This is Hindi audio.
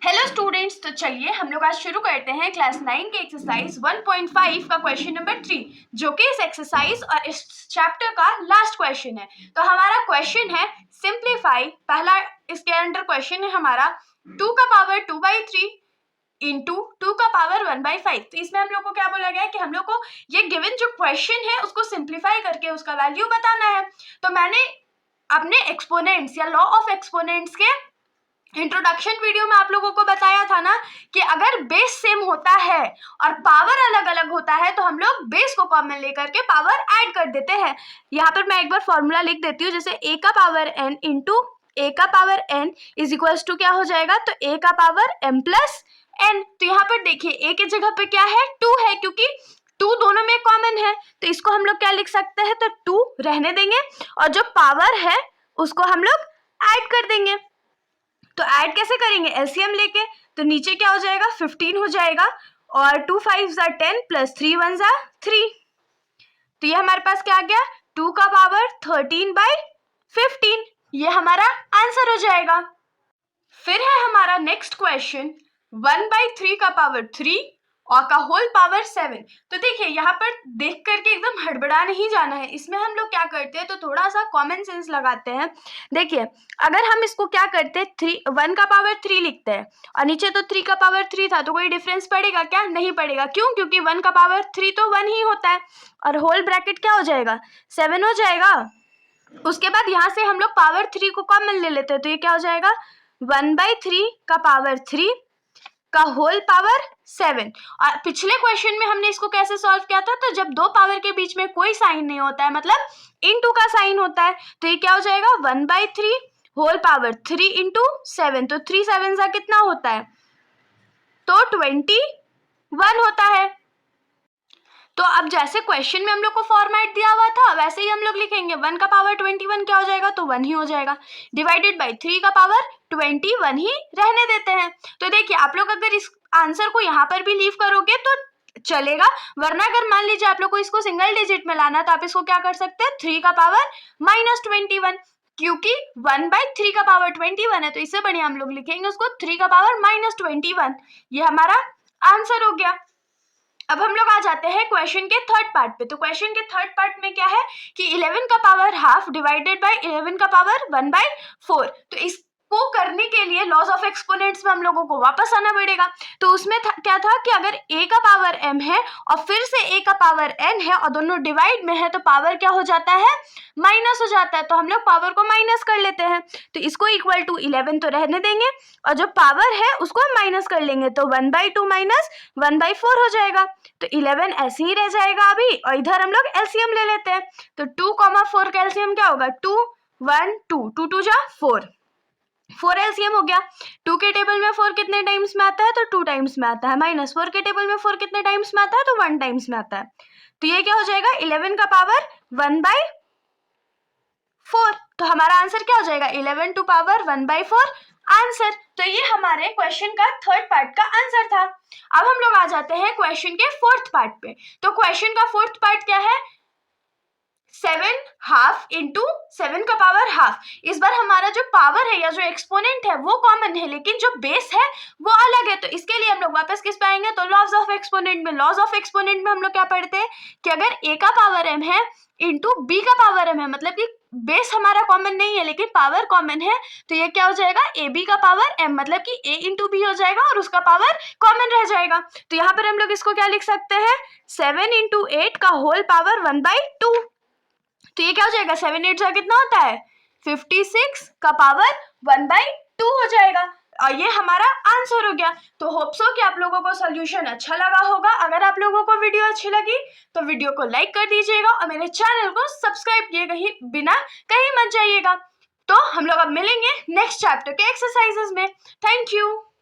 हेलो स्टूडेंट्स, तो चलिए हम लोग आज शुरू करते हैं क्लास 9 के एक्सरसाइज 1.5 का क्वेश्चन नंबर 3, जो कि इस एक्सरसाइज और इस चैप्टर का लास्ट क्वेश्चन है। तो हमारा क्वेश्चन है सिंप्लीफाई। पहला इसके अंडर क्वेश्चन है हमारा 2 का पावर 2/3 इंटू 2 का पावर 1/5। तो इसमें हम लोग को क्या बोला गया है कि हम लोग को ये गिवन जो क्वेश्चन है उसको सिंप्लीफाई करके उसका वैल्यू बताना है। तो मैंने अपने एक्सपोनेंट्स या लॉ ऑफ एक्सपोनेंट्स के इंट्रोडक्शन वीडियो में आप लोगों को बताया था ना कि अगर बेस सेम होता है और पावर अलग अलग होता है तो हम लोग बेस को कॉमन लेकर के पावर ऐड कर देते हैं। यहाँ पर मैं एक बार फॉर्मूला लिख देती हूँ, जैसे a का पावर n इंटू a का power n is equals to क्या हो जाएगा, तो a का पावर m प्लस n। तो यहाँ पर देखिए a की जगह पे क्या है, 2 है, क्योंकि 2 दोनों में कॉमन है, तो इसको हम लोग क्या लिख सकते हैं, तो 2 रहने देंगे और जो पावर है उसको हम लोग ऐड कर देंगे। तो ऐड कैसे करेंगे, एलसीएम लेके। तो नीचे क्या हो जाएगा, 15 हो जाएगा और 2 5 10 प्लस 3 1 3। तो ये हमारे पास क्या आ गया, 2 का पावर 13/15। ये हमारा आंसर हो जाएगा। फिर है हमारा नेक्स्ट क्वेश्चन 1/3 का पावर 3 और का होल पावर 7। तो देखिए यहाँ पर देख करके एकदम हड़बड़ा नहीं जाना है। इसमें हम लोग क्या करते हैं, तो थोड़ा सा कॉमन सेंस लगाते हैं। देखिए अगर हम इसको क्या करते हैं, 1 का पावर 3 लिखते हैं और नीचे तो 3 का पावर 3 था, तो कोई डिफरेंस पड़ेगा क्या, नहीं पड़ेगा। क्यों, क्योंकि 1 का पावर 3 तो 1 ही होता है और होल ब्रैकेट क्या हो जाएगा, 7 हो जाएगा। उसके बाद यहाँ से हम लोग पावर 3 को कॉमन ले लेते हैं, तो ये क्या हो जाएगा, 1/3 का पावर 3 का होल पावर 7। और पिछले क्वेश्चन में हमने इसको कैसे सॉल्व किया था, तो जब दो पावर के बीच में कोई साइन नहीं होता है, मतलब इनटू का साइन होता है, तो ये क्या हो जाएगा, 1/3 होल पावर 3 इंटू 7। तो 3 7 सा कितना होता है, तो 21 होता है। तो अब जैसे क्वेश्चन में हम लोग को फॉर्मेट दिया हुआ था वैसे ही हम लोग लिखेंगे। 1 का पावर 21 क्या हो जाएगा, तो 1 ही हो जाएगा, डिवाइडेड बाई 3 का पावर 21 ही रहने देते हैं। तो देखिए आप लोग अगर इस आंसर को यहाँ पर भी लीव करोगे तो चलेगा, वरना अगर मान लीजिए आप लोग को इसको सिंगल डिजिट में लाना तो आप इसको क्या कर सकते हैं, 3 का पावर -21, क्योंकि 1/3 का पावर 21 है, तो इससे बढ़िया हम लोग लिखेंगे उसको 3 का पावर -21। ये हमारा आंसर हो गया। अब हम लोग आ जाते हैं क्वेश्चन के थर्ड पार्ट पे। तो क्वेश्चन के थर्ड पार्ट में क्या है कि 11 का पावर हाफ डिवाइडेड बाय 11 का पावर 1/4। तो इसको करने के लिए लॉज ऑफ एक्सपोनेंट्स में हम लोगों को वापस आना पड़ेगा। तो उसमें क्या था कि अगर a का पावर m है और फिर से a का पावर n है और दोनों डिवाइड में है, तो पावर क्या हो जाता है, माइनस हो जाता है। तो हम लोग पावर को माइनस कर लेते हैं, तो इसको इक्वल टू 11 तो रहने देंगे और जो पावर है उसको माइनस कर लेंगे, तो 1/2 माइनस 1/4 हो जाएगा। तो 11 ऐसे ही रह जाएगा अभी, और इधर हम लोग एलसीएम ले लेते हैं। तो 2,4 का एलसीएम क्या होगा, 2 1 2 2 2 जा 4, 4 एलसीएम हो गया। 2 के टेबल में 4 कितने टाइम्स में आता है, तो 2 टाइम्स में आता है। -4 के टेबल में 4 कितने टाइम्स में आता है, तो 1 टाइम्स में आता है। तो ये क्या हो जाएगा, 11 का पावर 1/4। तो हमारा आंसर क्या हो जाएगा, 11 टू पावर 1/4 आंसर। तो ये हमारे क्वेश्चन का थर्ड पार्ट का आंसर था। अब हम लोग आ जाते हैं क्वेश्चन के फोर्थ पार्ट पे। तो क्वेश्चन का फोर्थ पार्ट क्या है, 7 हाफ इंटू 7 का पावर हाफ। इस बार हमारा जो पावर है या जो एक्सपोनेंट है वो कॉमन है, लेकिन जो बेस है वो अलग है। तो इसके लिए हम लोग वापस किस पे आएंगे, तो लॉज ऑफ एक्सपोनेंट में। लॉज ऑफ एक्सपोनेंट में हम लोग क्या पढ़ते हैं कि अगर a का पावर m है इंटू b का पावर m है, मतलब कि बेस हमारा कॉमन नहीं है लेकिन पावर कॉमन है, तो ये क्या हो जाएगा, ab का पावर m, मतलब कि a इंटू बी हो जाएगा और उसका पावर कॉमन रह जाएगा। तो यहाँ पर हम लोग इसको क्या लिख सकते हैं, 7 इंटू 8 का होल पावर 1/2। तो ये क्या हो जाएगा, 7 8 कितना होता है, 56 का पावर 1/2 हो जाएगा। और ये हमारा आंसर हो गया। तो होप सो कि आप लोगों को सॉल्यूशन अच्छा लगा होगा। अगर आप लोगों को वीडियो अच्छी लगी तो वीडियो को लाइक कर दीजिएगा और मेरे चैनल को सब्सक्राइब किए बिना कहीं मत जाइएगा। तो हम लोग अब मिलेंगे नेक्स्ट चैप्टर के एक्सरसाइजेस में। Thank you.